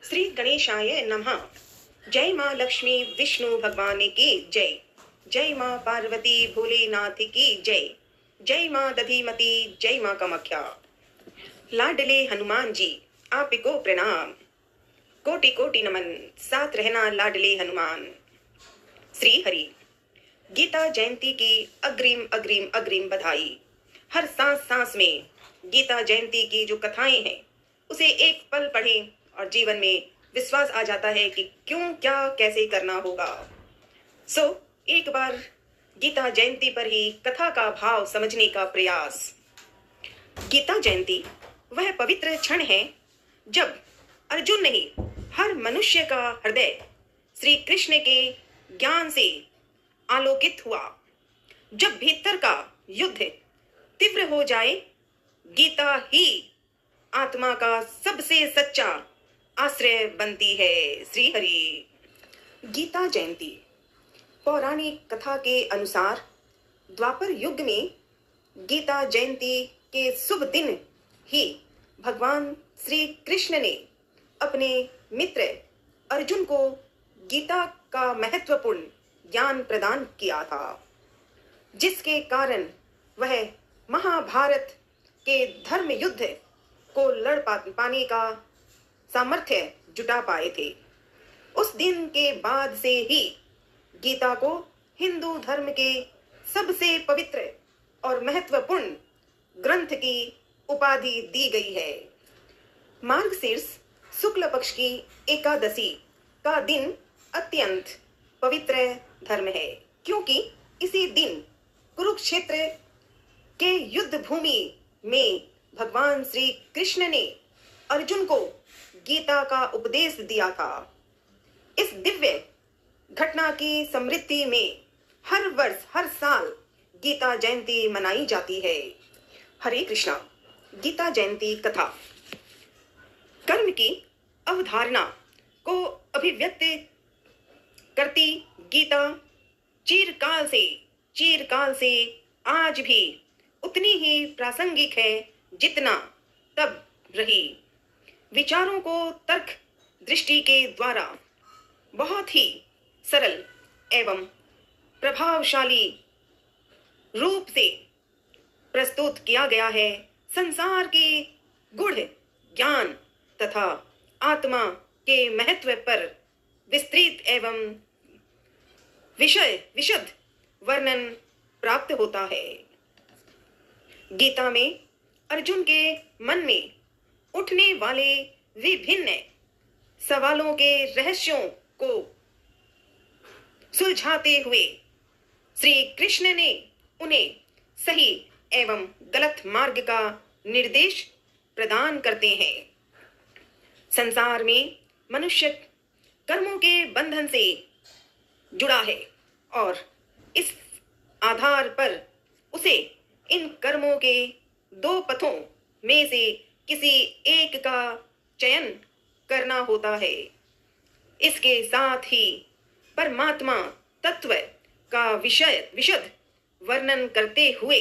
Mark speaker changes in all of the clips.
Speaker 1: श्री गणेशाय नमः। जय माँ लक्ष्मी विष्णु भगवान की जय। जय माँ पार्वती भोलेनाथ की जय। जय माँ दधिमती, जय माँ कामाख्या। लाडले हनुमान जी आपको प्रणाम। कोटि कोटि नमन, साथ रहना लाडले हनुमान। श्री हरि। गीता जयंती की अग्रिम अग्रिम अग्रिम बधाई। हर सांस सांस में गीता जयंती की जो कथाएं हैं उसे एक पल पढ़ें और जीवन में विश्वास आ जाता है कि क्यों, क्या, कैसे करना होगा। एक बार गीता जयंती पर ही कथा का भाव समझने का प्रयास। गीता जयंती वह पवित्र क्षण है जब अर्जुन नहीं, हर मनुष्य का हृदय श्री कृष्ण के ज्ञान से आलोकित हुआ। जब भीतर का युद्ध तीव्र हो जाए, गीता ही आत्मा का सबसे सच्चा आश्रय बनती है। श्री हरि। गीता जयंती पौराणिक कथा के अनुसार द्वापर युग में गीता जयंती के शुभ दिन ही भगवान श्री कृष्ण ने अपने मित्र अर्जुन को गीता का महत्वपूर्ण ज्ञान प्रदान किया था, जिसके कारण वह महाभारत के धर्म युद्ध को लड़ पाने का सामर्थ्य जुटा पाए थे। उस दिन के बाद से ही गीता को हिंदू धर्म के सबसे पवित्र और महत्वपूर्ण ग्रंथ की उपाधि दी गई है। मार्गशीर्ष शुक्ल पक्ष की एकादशी का दिन अत्यंत पवित्र धर्म है, क्योंकि इसी दिन कुरुक्षेत्र के युद्ध भूमि में भगवान श्री कृष्ण ने अर्जुन को गीता का उपदेश दिया था। इस दिव्य घटना की स्मृति में हर वर्ष, हर साल गीता जयंती मनाई जाती है। हरे कृष्णा। गीता जयंती कथा कर्म की अवधारणा को अभिव्यक्त करती गीता चीरकाल से आज भी उतनी ही प्रासंगिक है जितना तब रही। विचारों को तर्क दृष्टि के द्वारा बहुत ही सरल एवं प्रभावशाली रूप से प्रस्तुत किया गया है। संसार के गूढ़ ज्ञान तथा आत्मा के महत्व पर विस्तृत एवं विशद वर्णन प्राप्त होता है। गीता में अर्जुन के मन में उठने वाले विभिन्न सवालों के रहस्यों को सुलझाते हुए श्री कृष्ण ने उन्हें सही एवं गलत मार्ग का निर्देश प्रदान करते हैं। संसार में मनुष्य कर्मों के बंधन से जुड़ा है और इस आधार पर उसे इन कर्मों के दो पथों में से किसी एक का चयन करना होता है। इसके साथ ही परमात्मा तत्व का विशद वर्णन करते हुए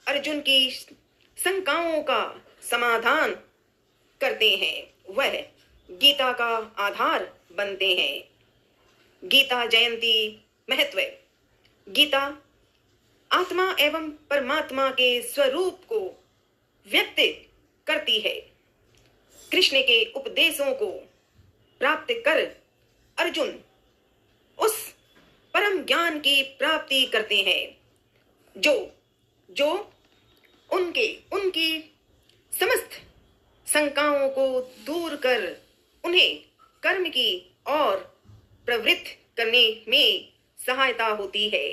Speaker 1: अर्जुन की शंकाओं का समाधान करते हैं। वह गीता का आधार बनते हैं। गीता जयंती महत्व। गीता आत्मा एवं परमात्मा के स्वरूप को व्यक्त करती है। कृष्ण के उपदेशों को प्राप्त कर अर्जुन उस परम ज्ञान की प्राप्ति करते हैं जो उनकी समस्त शंकाओं को दूर कर उन्हें कर्म की ओर प्रवृत्त करने में सहायता होती है।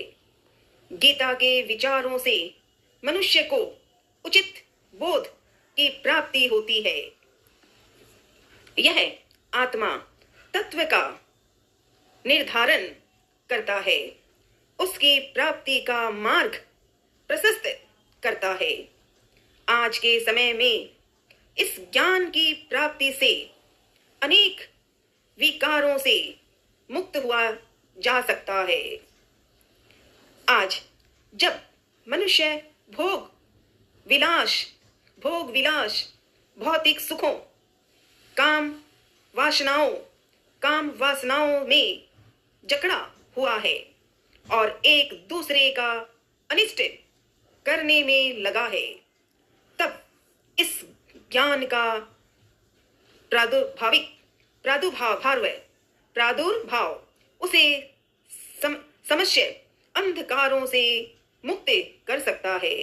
Speaker 1: गीता के विचारों से मनुष्य को उचित बोध की प्राप्ति होती है। यह आत्मा तत्व का निर्धारण करता है, उसकी प्राप्ति का मार्ग प्रशस्त करता है। आज के समय में इस ज्ञान की प्राप्ति से अनेक विकारों से मुक्त हुआ जा सकता है। आज जब मनुष्य भोग विलास, भौतिक सुखों, काम वासनाओं, काम वासनाओं में जकड़ा हुआ है और एक दूसरे का अनिष्ट करने में लगा है, तब इस ज्ञान का प्रादुर्भाव उसे समस्य अंधकारों से मुक्त कर सकता है।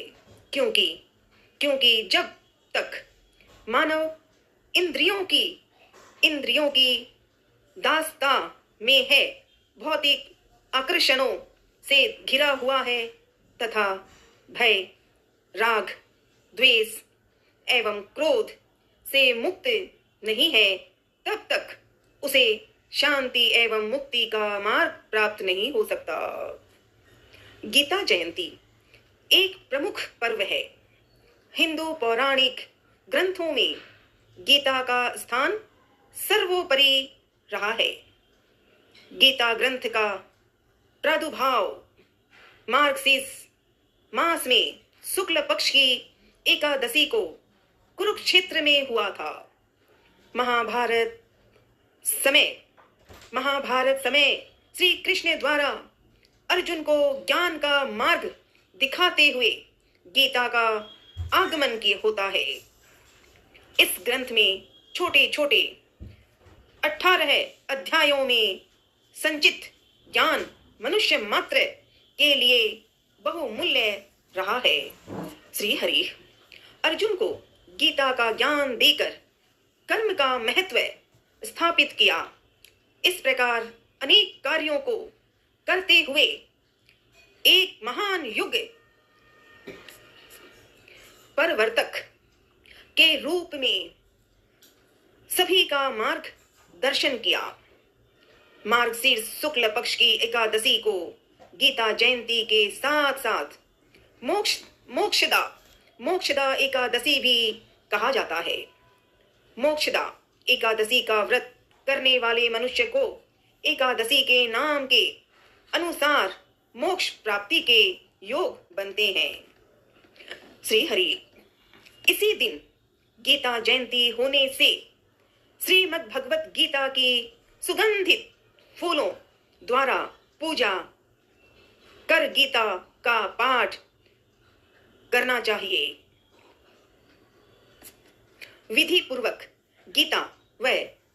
Speaker 1: क्योंकि जब तक मानव इंद्रियों की दास्ता में है, भौतिक आकर्षणों से घिरा हुआ है तथा भय, राग, द्वेष एवं क्रोध से मुक्त नहीं है, तब तक उसे शांति एवं मुक्ति का मार्ग प्राप्त नहीं हो सकता। गीता जयंती एक प्रमुख पर्व है। हिंदू पौराणिक ग्रंथों में गीता का स्थान सर्वोपरि रहा है। गीता ग्रंथ का प्रादुर्भाव मार्गशीर्ष मास में शुक्ल पक्ष की एकादशी को कुरुक्षेत्र में हुआ था। महाभारत समय श्री कृष्ण द्वारा अर्जुन को ज्ञान का मार्ग दिखाते हुए गीता का आगमन किया होता है। इस ग्रंथ में छोटे छोटे 18 अध्यायों में संचित ज्ञान मनुष्य मात्र के लिए बहुमूल्य रहा है। श्री हरि अर्जुन को गीता का ज्ञान देकर कर्म का महत्व स्थापित किया। इस प्रकार अनेक कार्यों को करते हुए एक महान युग परिवर्तक के रूप में सभी का मार्ग दर्शन किया। मार्गशीर्ष शुक्ल पक्ष की एकादशी को गीता जयंती के साथ साथ मोक्षदा एकादशी भी कहा जाता है। मोक्षदा एकादशी का व्रत करने वाले मनुष्य को एकादशी के नाम के अनुसार मोक्ष प्राप्ति के योग बनते हैं। श्री हरि इसी दिन गीता जयंती होने से श्रीमद् भगवत गीता की सुगंधित फूलों द्वारा पूजा कर गीता का पाठ करना चाहिए। विधि पूर्वक गीता व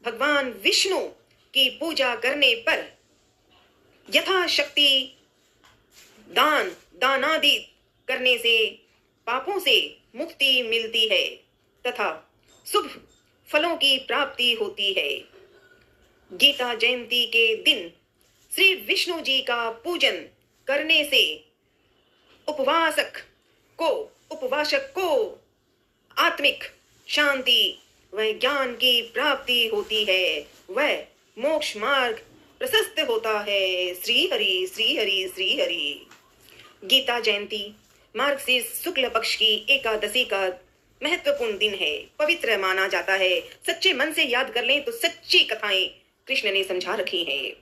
Speaker 1: भगवान विष्णु की पूजा करने पर यथाशक्ति दानादि करने से पापों से मुक्ति मिलती है तथा शुभ फलों की प्राप्ति होती है। गीता जयंती के दिन श्री विष्णु जी का पूजन करने से उपवासक को आत्मिक शांति व ज्ञान की प्राप्ति होती है, वह मोक्ष मार्ग प्रशस्त होता है। श्री हरि श्री हरि श्री हरि। गीता जयंती मार्गशीर्ष शुक्ल पक्ष की एकादशी का महत्वपूर्ण दिन है, पवित्र माना जाता है। सच्चे मन से याद कर लें तो सच्ची कथाएं कृष्ण ने समझा रखी हैं।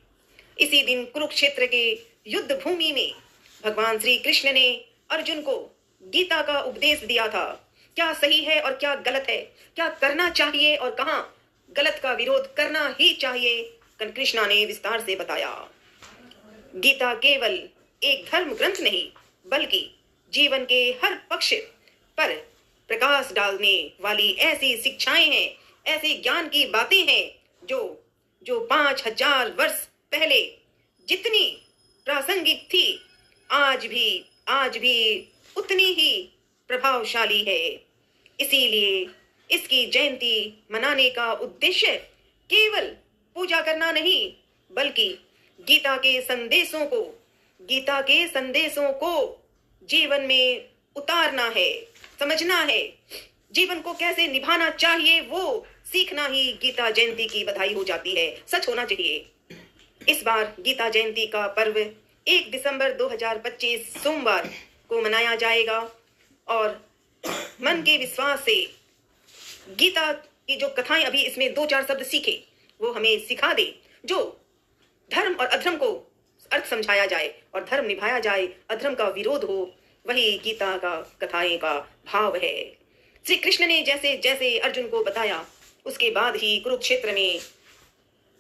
Speaker 1: इसी दिन कुरुक्षेत्र के युद्ध भूमि में भगवान श्री कृष्ण ने अर्जुन को गीता का उपदेश दिया था। क्या सही है और क्या गलत है, क्या करना चाहिए और कहाँ गलत का विरोध करना ही चाहिए, कृष्णा ने विस्तार से बताया। गीता केवल एक धर्म ग्रंथ नहीं बल्कि जीवन के हर पक्ष पर प्रकाश डालने वाली ऐसी शिक्षाएं हैं, ऐसी ज्ञान की बातें हैं जो 5000 वर्ष पहले जितनी प्रासंगिक थी आज भी उतनी ही प्रभावशाली है। इसीलिए इसकी जयंती मनाने का उद्देश्य केवल पूजा करना नहीं बल्कि गीता के संदेशों को जीवन में उतारना है, समझना है। जीवन को कैसे निभाना चाहिए वो सीखना ही गीता जयंती की बधाई हो जाती है, सच होना चाहिए। इस बार गीता जयंती का पर्व 1 दिसंबर 2025 सोमवार को मनाया जाएगा और मन के विश्वास से गीता की जो कथाएं अभी इसमें 2-4 शब्द सीखे वो हमें सिखा दे, जो धर्म और अधर्म को अर्थ समझाया जाए और धर्म निभाया जाए, अधर्म का विरोध हो, वही गीता का कथाएं का भाव है। श्री कृष्ण ने जैसे जैसे अर्जुन को बताया उसके बाद ही कुरुक्षेत्र में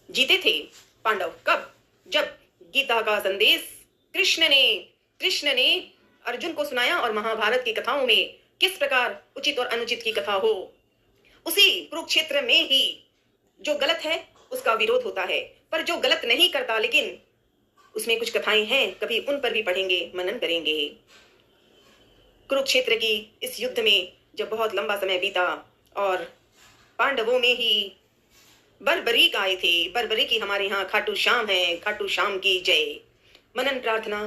Speaker 1: जीते थे पांडव कब? जब गीता का संदेश कृष्ण ने अर्जुन को सुनाया और महाभारत की कथाओं में किस प्रकार उचित और अनुचित की कथा हो, उसी कुरुक्षेत्र में ही जो गलत है उसका विरोध होता है। पर जो गलत नहीं करता लेकिन उसमें कुछ कथाएं हैं, कभी उन पर भी पढ़ेंगे, मनन करेंगे। कुरुक्षेत्र की इस युद्ध में जब बहुत लंबा समय बीता और पांडवों में ही बर्बरीक आए थे। बर्बरीक की हमारे यहाँ खाटू श्याम है, खाटू श्याम की जय। मनन प्रार्थना,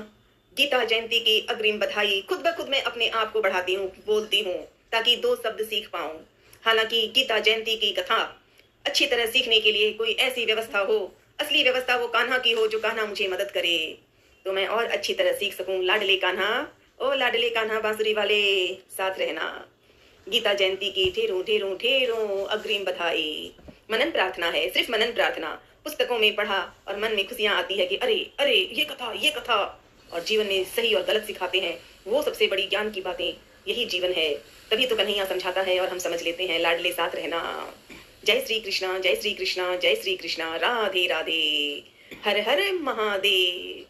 Speaker 1: गीता जयंती की अग्रिम बधाई। खुद ब खुद मैं अपने आप को बढ़ाती हूँ, बोलती हूँ ताकि 2 शब्द सीख पाऊं। हालांकि गीता जयंती की कथा अच्छी तरह सीखने के लिए कोई ऐसी व्यवस्था हो, असली व्यवस्था वो कान्हा की हो, जो कान्हा मुझे मदद करे तो मैं और अच्छी तरह सीख सकूं। लाडले कान्हा, ओ लाडले कान्हा बांसुरी वाले, साथ रहना। गीता जयंती की ढेरों ढेरों ढेरों अग्रिम बधाई। मनन प्रार्थना है, सिर्फ मनन प्रार्थना। पुस्तकों में पढ़ा और मन में खुशियां आती है कि अरे अरे ये कथा, और जीवन में सही और गलत सिखाते हैं। वो सबसे बड़ी ज्ञान की बातें, यही जीवन है। तभी तो कन्हैया समझाता है और हम समझ लेते हैं। लाडले साथ रहना। जय श्री कृष्णा, जय श्री कृष्णा, जय श्री कृष्णा। राधे राधे, हर हर महादेव।